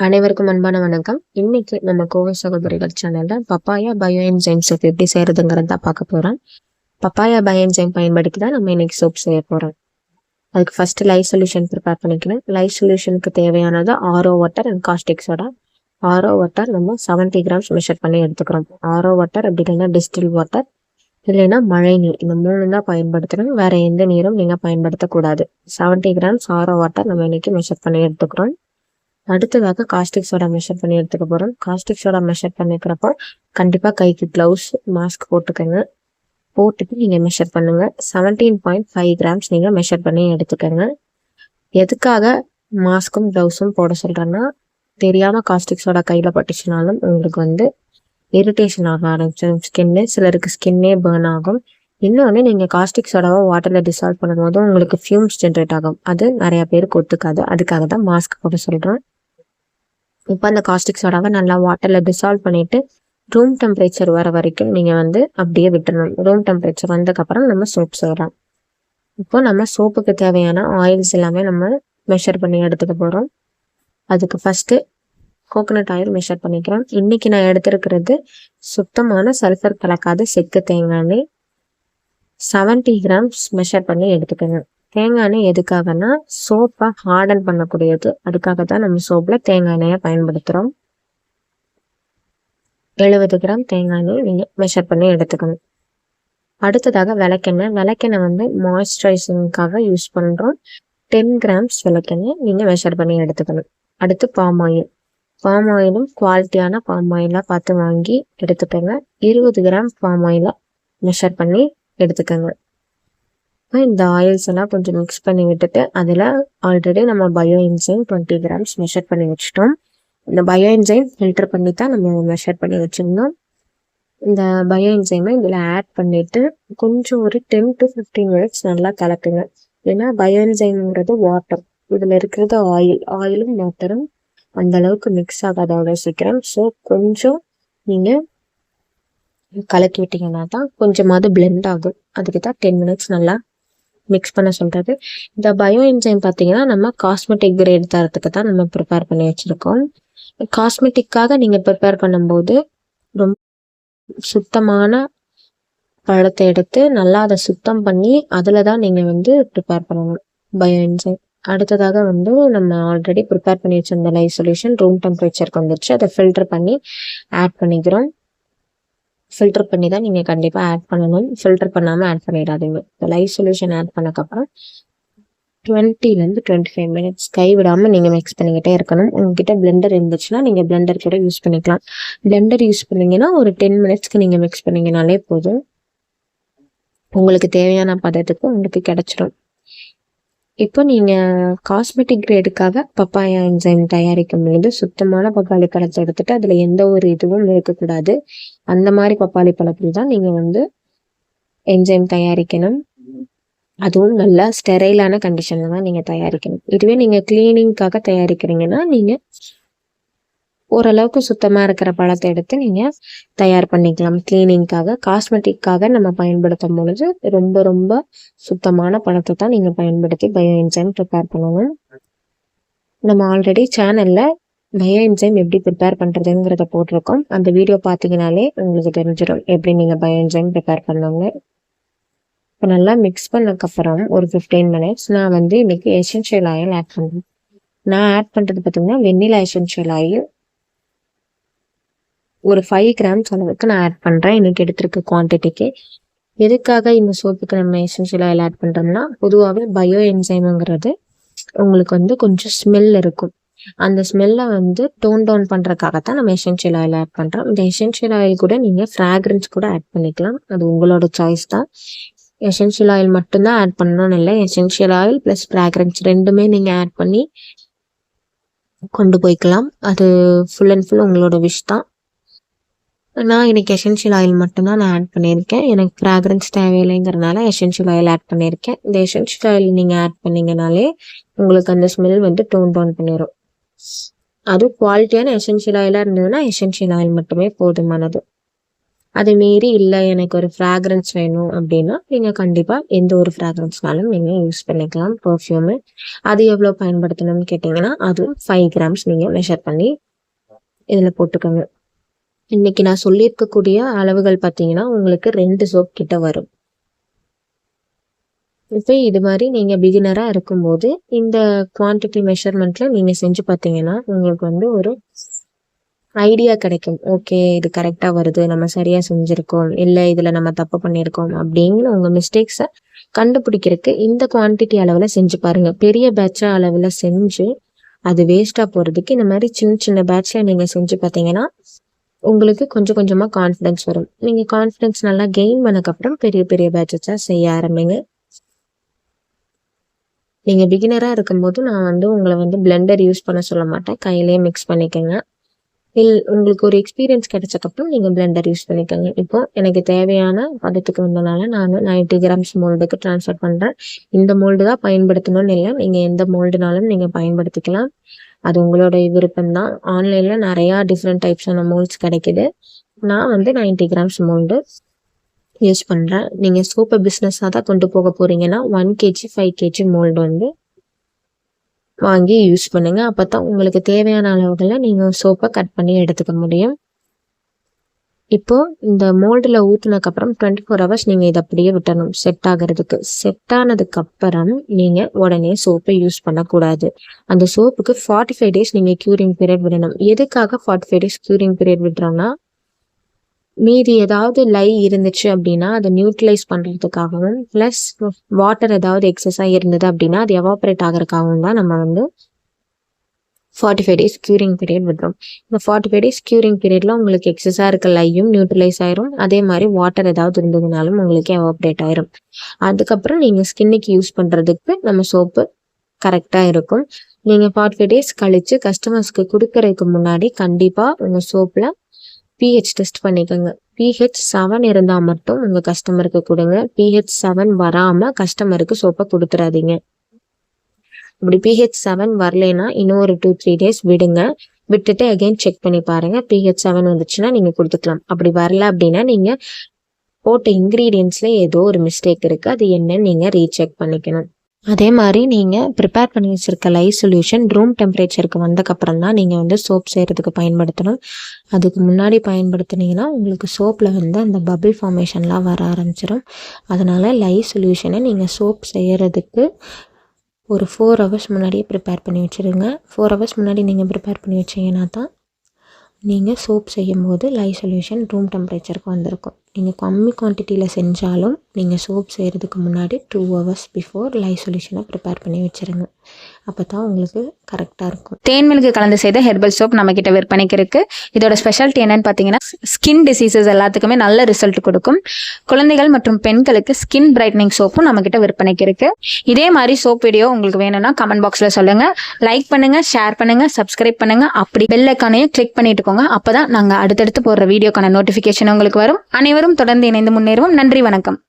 அனைவருக்கும் அன்பான வணக்கம். இன்னைக்கு நம்ம கோவை சகோதரிகள் சேனல்ல பப்பாயா பயோ என்சைம் சோப் எப்படி செய்யறதுங்கிறத பார்க்க போறோம். பப்பாயா பயோ என்சைம் பயன்படுத்தி தான் நம்ம இன்னைக்கு சோப் செய்ய போறோம். அதுக்கு ஃபர்ஸ்ட் லைவ் சொல்யூஷன் ப்ரிப்பேர் பண்ணிக்கலாம். லைவ் சொல்யூஷனுக்கு தேவையானது RO water and caustic soda. RO water நம்ம 70 கிராம்ஸ் மெஷர் பண்ணி எடுத்துக்கிறோம். ஆரோ வாட்டர் அப்படி இல்லைன்னா டிஸ்டில் வாட்டர் இல்லைன்னா மழை நீர், இந்த 3 தான் பயன்படுத்தணும். வேற எந்த நீரும் நீங்க பயன்படுத்தக்கூடாது. 70 கிராம்ஸ் ஆரோ வாட்டர் நம்ம இன்னைக்கு மெஷர் பண்ணி எடுத்துக்கிறோம். அடுத்ததாக காஸ்டிக் சோடா மெஷர் பண்ணி எடுத்துக்க போகிறோம். காஸ்டிக் சோடா மெஷர் பண்ணிக்கிறப்போ கண்டிப்பாக கைக்கு க்ளவுஸ் மாஸ்க் போட்டுக்கோங்க. போட்டுட்டு நீங்கள் மெஷர் பண்ணுங்க. 17.5 கிராம்ஸ் நீங்கள் மெஷர் பண்ணி எடுத்துக்கோங்க. எதுக்காக மாஸ்க்கும் க்ளவுஸும் போட சொல்கிறேன்னா, தெரியாமல் காஸ்டிக் சோடா கையில் பட்டுச்சுனாலும் உங்களுக்கு இரிட்டேஷன் ஆக ஆரம்பிச்சிடும் ஸ்கின்னு. சிலருக்கு ஸ்கின்னே பேர்ன் ஆகும். இன்னொன்று, நீங்கள் காஸ்டிக் சோடாவை வாட்டரில் டிசால்வ் பண்ணும்போது உங்களுக்கு ஃபியூம்ஸ் ஜென்ரேட் ஆகும். அது நிறையா பேருக்கு ஒத்துக்காது. அதுக்காக தான் மாஸ்க் போட சொல்கிறோம். இப்போ அந்த காஸ்டிக் சோடாவை நல்லா வாட்டரில் டிசால்வ் பண்ணிவிட்டு ரூம் டெம்பரேச்சர் வர வரைக்கும் நீங்கள் அப்படியே விட்டுறணும். ரூம் டெம்பரேச்சர் வந்ததுக்கப்புறம் நம்ம சோப் செய்யலாம். இப்போ நம்ம சோப்புக்கு தேவையான ஆயில்ஸ் எல்லாமே நம்ம மெஷர் பண்ணி எடுத்துக்க போகிறோம். அதுக்கு ஃபஸ்ட்டு கோகோனட் ஆயில் மெஷர் பண்ணிக்கிறோம். இன்றைக்கி நான் எடுத்துருக்கிறது சுத்தமான சல்ஃபர் கலக்காத செக்கு தேங்காய் எண்ணெய். 70 கிராம்ஸ் மெஷர் பண்ணி எடுத்துக்கோங்க. தேங்காய் எண்ணெய் எதுக்காகனா சோப்பை ஹார்டன் பண்ணக்கூடியது. அதுக்காக தான் நம்ம சோப்பில் தேங்காய் எண்ணெயை பயன்படுத்துகிறோம். 70 கிராம் தேங்காய் எண்ணெய் நீங்கள் மெஷர் பண்ணி எடுத்துக்கணும். அடுத்ததாக விளக்கெண்ணெய் மாய்ஸ்சரைசிங்காக யூஸ் பண்ணுறோம். 10 கிராம்ஸ் விளக்கெண்ணெய் நீங்கள் மெஷர் பண்ணி எடுத்துக்கணும். அடுத்து பாம் ஆயிலும் குவாலிட்டியான பாம் ஆயிலாக பார்த்து வாங்கி எடுத்துக்கோங்க. 20 கிராம் பாம் ஆயிலை மெஷர் பண்ணி எடுத்துக்கோங்க. இந்த ஆயில்ஸ் எல்லாம் கொஞ்சம் மிக்ஸ் பண்ணி விட்டுட்டு அதில் ஆல்ரெடி நம்ம பயோ என்சைம் 20 கிராம்ஸ் மெஷர் பண்ணி வச்சுட்டோம். இந்த பயோ என்சைம் ஃபில்டர் பண்ணி தான் நம்ம மெஷர் பண்ணி வச்சுருந்தோம். இந்த பயோ என்சைமை இதில் ஆட் பண்ணிவிட்டு கொஞ்சம் ஒரு 10 to 15 மினிட்ஸ் நல்லா கலக்குங்க. ஏன்னா பயோ என்சைம்ங்கிறது வாட்டர், இதில் இருக்கிறது ஆயிலும் வாட்டரும் அந்த அளவுக்கு மிக்ஸ் ஆகாத அவ்வளோ சீக்கிரம். ஸோ கொஞ்சம் நீங்கள் கலக்கி விட்டிங்கன்னா தான் கொஞ்சமாவது பிளெண்ட் ஆகும். அதுக்கு தான் 10 மினிட்ஸ் நல்லா மிக்ஸ் பண்ண சொல்கிறது. இந்த பயோ என்சைம் பார்த்தீங்கன்னா நம்ம காஸ்மெட்டிக் கிரேட் தரத்துக்கு தான் நம்ம ப்ரிப்பேர் பண்ணி வச்சுருக்கோம். காஸ்மெட்டிக்காக நீங்கள் ப்ரிப்பேர் பண்ணும்போது ரொம்ப சுத்தமான பழத்தை எடுத்து நல்லா அதை சுத்தம் பண்ணி அதில் தான் நீங்கள் ப்ரிப்பேர் பண்ணணும் பயோ என்சைம். அடுத்ததாக நம்ம ஆல்ரெடி ப்ரிப்பேர் பண்ணி வச்சிருந்த லைவ் சொல்யூஷன் ரூம் டெம்பரேச்சருக்கு வந்துருச்சு. அதை ஃபில்டர் பண்ணி ஆட் பண்ணிக்கிறோம். ஃபில்டர் பண்ணி தான் நீங்கள் கண்டிப்பாக ஆட் பண்ணணும். ஃபில்டர் பண்ணாமல் ஆட் பண்ணிடாதீங்க. லைவ் சொல்யூஷன் ஆட் பண்ணக்கப்புறம் 20 to 25 மினிட்ஸ் கைவிடாமல் நீங்கள் மிக்ஸ் பண்ணிக்கிட்டே இருக்கணும். உங்ககிட்ட பிளெண்டர் இருந்துச்சுன்னா நீங்கள் பிளெண்டர் கூட யூஸ் பண்ணிக்கலாம். பிளெண்டர் யூஸ் பண்ணிங்கன்னா ஒரு 10 மினிட்ஸ்க்கு நீங்கள் மிக்ஸ் பண்ணிங்கனாலே போதும். உங்களுக்கு தேவையான பதத்துக்கு உங்களுக்கு கிடச்சிடும். இப்போ நீங்கள் காஸ்மெட்டிக் கிரேடுக்காக பப்பாயா என்சைம் தயாரிக்கும் பொழுது சுத்தமான பப்பாளி பழத்தை எடுத்துட்டு அதில் எந்த ஒரு இதுவும் இருக்கக்கூடாது. அந்த மாதிரி பப்பாளி பழத்தில் தான் நீங்கள் என்சைம் தயாரிக்கணும். அதுவும் நல்லா ஸ்டெரைலான கண்டிஷனில் தான் நீங்கள் தயாரிக்கணும். இதுவே நீங்கள் கிளீனிங்காக தயாரிக்கிறீங்கன்னா நீங்கள் ஓரளவுக்கு சுத்தமாக இருக்கிற பழத்தை எடுத்து நீங்கள் தயார் பண்ணிக்கலாம் கிளீனிங்காக. காஸ்மெட்டிக்காக நம்ம பயன்படுத்தும் பொழுது ரொம்ப ரொம்ப சுத்தமான பழத்தை தான் நீங்கள் பயன்படுத்தி பயோ என்சைம் ப்ரிப்பேர் பண்ணணும். நம்ம ஆல்ரெடி சேனலில் பயோ என்சைம் எப்படி ப்ரிப்பேர் பண்ணுறதுங்கிறத போட்டிருக்கோம். அந்த வீடியோ பார்த்தீங்கனாலே உங்களுக்கு தெரிஞ்சிடும் எப்படி நீங்கள் பயோ என்சைம் ப்ரிப்பேர் பண்ணுவாங்க. இப்போ நல்லா மிக்ஸ் பண்ணக்கப்புறம் ஒரு 15 மினிட்ஸ் நான் இன்னைக்கு எசென்ஷியல் ஆயில் ஆட் பண்ணுறேன். நான் ஆட் பண்ணுறது பார்த்தீங்கன்னா வெண்ணிலா எசென்ஷியல் ஆயில் ஒரு 5 கிராம்ஸ் அளவுக்கு நான் ஆட் பண்ணுறேன் இன்னைக்கு எடுத்திருக்க குவான்டிட்டிக்கு. எதுக்காக இந்த சோப்புக்கு நம்ம எசென்ஷியல் ஆயில் ஆட் பண்ணுறோம்னா, பொதுவாகவே பயோ என்சைமுங்கிறது உங்களுக்கு கொஞ்சம் ஸ்மெல் இருக்கும். அந்த ஸ்மெல்லை டோன் டவுன் பண்ணுறதுக்காகத்தான் நம்ம எசென்ஷியல் ஆயில் ஆட் பண்ணுறோம். இந்த எசென்ஷியல் ஆயில் கூட நீங்கள் ஃப்ராக்ரன்ஸ் கூட ஆட் பண்ணிக்கலாம். அது உங்களோட சாய்ஸ் தான். எசென்ஷியல் ஆயில் மட்டும்தான் ஆட் பண்ணணும்னு இல்லை. எசென்ஷியல் ஆயில் ப்ளஸ் ஃப்ராக்ரன்ஸ் ரெண்டுமே நீங்கள் ஆட் பண்ணி கொண்டு போய்க்கலாம். அது ஃபுல் அண்ட் ஃபுல் உங்களோட விஷ் தான். நான் இன்னைக்கு எசென்ஷியல் ஆயில் மட்டும்தான் நான் ஆட் பண்ணியிருக்கேன். எனக்கு ஃப்ராக்ரன்ஸ் தேவையில்லைங்கிறதுனால எசென்ஷியல் ஆயில் ஆட் பண்ணியிருக்கேன். இந்த எசென்ஷியல் ஆயில் நீங்கள் ஆட் பண்ணிங்கனாலே உங்களுக்கு அந்த ஸ்மெல் டோன் டவுன் பண்ணிடும். அதுவும் குவாலிட்டியான எசென்ஷியல் ஆயிலாக இருந்ததுன்னா எசென்ஷியல் ஆயில் மட்டுமே போதுமானது. அதை மீறி இல்லை எனக்கு ஒரு ஃப்ராக்ரன்ஸ் வேணும் அப்படின்னா நீங்கள் கண்டிப்பாக எந்த ஒரு ஃப்ராக்ரன்ஸ்னாலும் நீங்கள் யூஸ் பண்ணிக்கலாம். பர்ஃப்யூமு அது எவ்வளோ பயன்படுத்தணும்னு கேட்டிங்கன்னா அதுவும் 5 கிராம்ஸ் நீங்கள் மெஷர் பண்ணி இதில் போட்டுக்கோங்க. இன்னைக்கு நான் சொல்லியிருக்கக்கூடிய அளவுகள் பார்த்தீங்கன்னா உங்களுக்கு 2 சோப் கிட்ட வரும். இப்போ இது மாதிரி நீங்கள் பிகினராக இருக்கும்போது இந்த குவான்டிட்டி மெஷர்மெண்ட்டில் நீங்கள் செஞ்சு பார்த்தீங்கன்னா உங்களுக்கு வந்து ஒரு ஐடியா கிடைக்கும். ஓகே, இது கரெக்டாக வருது, நம்ம சரியாக செஞ்சுருக்கோம், இல்லை இதில் நம்ம தப்பு பண்ணியிருக்கோம் அப்படிங்கிற உங்கள் மிஸ்டேக்ஸை கண்டுபிடிக்கிறதுக்கு இந்த குவான்டிட்டி அளவில் செஞ்சு பாருங்கள். பெரிய பேட்சாக அளவில் செஞ்சு அது வேஸ்ட்டாக போகிறதுக்கு இந்த மாதிரி சின்ன சின்ன பேட்சில் நீங்கள் செஞ்சு பார்த்தீங்கன்னா உங்களுக்கு கொஞ்சம் கொஞ்சமாக கான்ஃபிடென்ஸ் வரும். நீங்கள் கான்ஃபிடென்ஸ் நல்லா கெயின் பண்ணக்கப்புறம் பெரிய பெரிய பேட்சஸாக செய்ய ஆரம்பிங்க. நீங்கள் பிகினராக இருக்கும்போது நான் வந்து உங்களை வந்து பிளெண்டர் யூஸ் பண்ண சொல்ல மாட்டேன், கையிலேயே மிக்ஸ் பண்ணிக்கோங்க. உங்களுக்கு ஒரு எக்ஸ்பீரியன்ஸ் கிடைச்சக்கப்புறம் நீங்கள் பிளெண்டர் யூஸ் பண்ணிக்கோங்க. இப்போ எனக்கு தேவையான பதத்துக்கு வந்தனால நான் 90 கிராம்ஸ் மோல்டுக்கு ட்ரான்ஸ்ஃபர் பண்ணுறேன். இந்த மோல்டு தான் பயன்படுத்தணும்னு இல்லை, நீங்கள் எந்த மோல்டுனாலும் நீங்கள் பயன்படுத்திக்கலாம். அது உங்களோட விருப்பம் தான். ஆன்லைனில் நிறையா டிஃப்ரெண்ட் டைப்ஸான மோல்ட்ஸ் கிடைக்குது. நான் வந்து 90 கிராம்ஸ் மோல்டு யூஸ் பண்ணுறேன். நீங்கள் சோப்பை பிஸ்னஸாக தான் கொண்டு போக போகிறீங்கன்னா 1 kg 5 kg மோல்டு வந்து வாங்கி யூஸ் பண்ணுங்க. அப்போ தான் உங்களுக்கு தேவையான அளவுகளில் நீங்கள் சோப்பை கட் பண்ணி எடுத்துக்க முடியும். இப்போ இந்த மோல்டில் ஊற்றுனதுக்கப்புறம் 24 hours நீங்கள் இதை அப்படியே விட்டணும் செட் ஆகிறதுக்கு. செட் ஆனதுக்கப்புறம் நீங்கள் உடனே சோப்பை யூஸ் பண்ணக்கூடாது. அந்த சோப்புக்கு 45 days நீங்கள் க்யூரிங் பீரியட் விடணும். எதுக்காக 45 days க்யூரிங் பீரியட் விடுறோம்னா, மீதி ஏதாவது லை இருந்துச்சு அப்படின்னா அதை நியூட்ரலைஸ் பண்ணுறதுக்காகவும், ப்ளஸ் வாட்டர் ஏதாவது எக்ஸஸாக இருந்தது அப்படின்னா அது எவாப்ரேட் ஆகிறதுக்காகவும் தான் நம்ம வந்து 45 days க்யூரிங் பீரியட் விடுறோம். இந்த 45 days க்யூரிங் பீரியடில் உங்களுக்கு எக்ஸஸாக இருக்க லையும் நியூட்ரலைஸ் ஆயிரும். அதே மாதிரி வாட்டர் ஏதாவது இருந்ததுனாலும் உங்களுக்கு எவாப்ரேட் ஆயிரும். அதுக்கப்புறம் நீங்கள் ஸ்கின்னுக்கு யூஸ் பண்ணுறதுக்கு நம்ம சோப்பு கரெக்டாக இருக்கும். நீங்கள் 45 days கழித்து கஸ்டமர்ஸ்க்கு கொடுக்கறதுக்கு முன்னாடி கண்டிப்பாக உங்கள் சோப்பில் pH டெஸ்ட் பண்ணிக்கோங்க. pH 7 இருந்தால் மட்டும் உங்கள் கஸ்டமருக்கு கொடுங்க. pH 7 வராமல் கஸ்டமருக்கு சோப்பை கொடுத்துடாதீங்க. அப்படி pH 7 வரலைன்னா இன்னும் ஒரு 2-3 days விடுங்க. விட்டுட்டு அகைன் செக் பண்ணி பாருங்கள். pH 7 வந்துச்சுன்னா நீங்கள் கொடுத்துக்கலாம். அப்படி வரல அப்படின்னா நீங்கள் போட்ட இன்க்ரீடியன்ஸில் ஏதோ ஒரு மிஸ்டேக் இருக்குது, அது என்னன்னு நீங்கள் ரீசெக் பண்ணிக்கணும். அதே மாதிரி நீங்கள் ப்ரிப்பேர் பண்ணி வச்சுருக்க லை சொல்யூஷன் ரூம் டெம்பரேச்சருக்கு வந்தக்கப்புறம் தான் நீங்கள் வந்து சோப் செய்கிறதுக்கு பயன்படுத்தணும். அதுக்கு முன்னாடி பயன்படுத்தினீங்கன்னா உங்களுக்கு சோப்பில் வந்து அந்த பபிள் ஃபார்மேஷன்லாம் வர ஆரம்பிச்சிடும். அதனால் லை சொல்யூஷனை நீங்கள் சோப் செய்கிறதுக்கு ஒரு 4 hours முன்னாடியே ப்ரிப்பேர் பண்ணி வச்சுருங்க. 4 hours முன்னாடி நீங்கள் ப்ரிப்பேர் பண்ணி வச்சிங்கன்னா தான் நீங்கள் சோப் செய்யும் போது லை சொல்யூஷன் ரூம் டெம்பரேச்சருக்கு வந்திருக்கும். நீங்கள் கம்மி குவான்டிட்டியில் செஞ்சாலும் நீங்கள் சோப் செய்கிறதுக்கு முன்னாடி 2 hours பிஃபோர் லை சொல்யூஷனை ப்ரிப்பேர் பண்ணி வச்சுருங்க. அப்போ தான் உங்களுக்கு கரெக்டாக இருக்கும். தேன் மில்க் கலந்து செய்த ஹெர்பல் சோப் நம்மக்கிட்ட விற்பனைக்கு இருக்குது. இதோட ஸ்பெஷாலிட்டி என்னன்னு பார்த்தீங்கன்னா, ஸ்கின் டிசீசஸ் எல்லாத்துக்குமே நல்ல ரிசல்ட் கொடுக்கும். குழந்தைகள் மற்றும் பெண்களுக்கு ஸ்கின் பிரைட்னிங் சோப்பும் நம்மக்கிட்ட விற்பனைக்கு இருக்குது. இதே மாதிரி சோப் வீடியோ உங்களுக்கு வேணும்னா கமெண்ட் பாக்ஸில் சொல்லுங்கள். லைக் பண்ணுங்கள், ஷேர் பண்ணுங்கள், சப்ஸ்கிரைப் பண்ணுங்கள். அப்படி பெல் ஐக்கானையும் கிளிக் பண்ணிட்டுக்கோங்க. அப்போ தான் நாங்கள் அடுத்தடுத்து போடுற வீடியோக்கான நோட்டிஃபிகேஷன் உங்களுக்கு வரும். அனைவரும் தொடர்ந்து இணைந்து முன்னேறுவோம். நன்றி, வணக்கம்.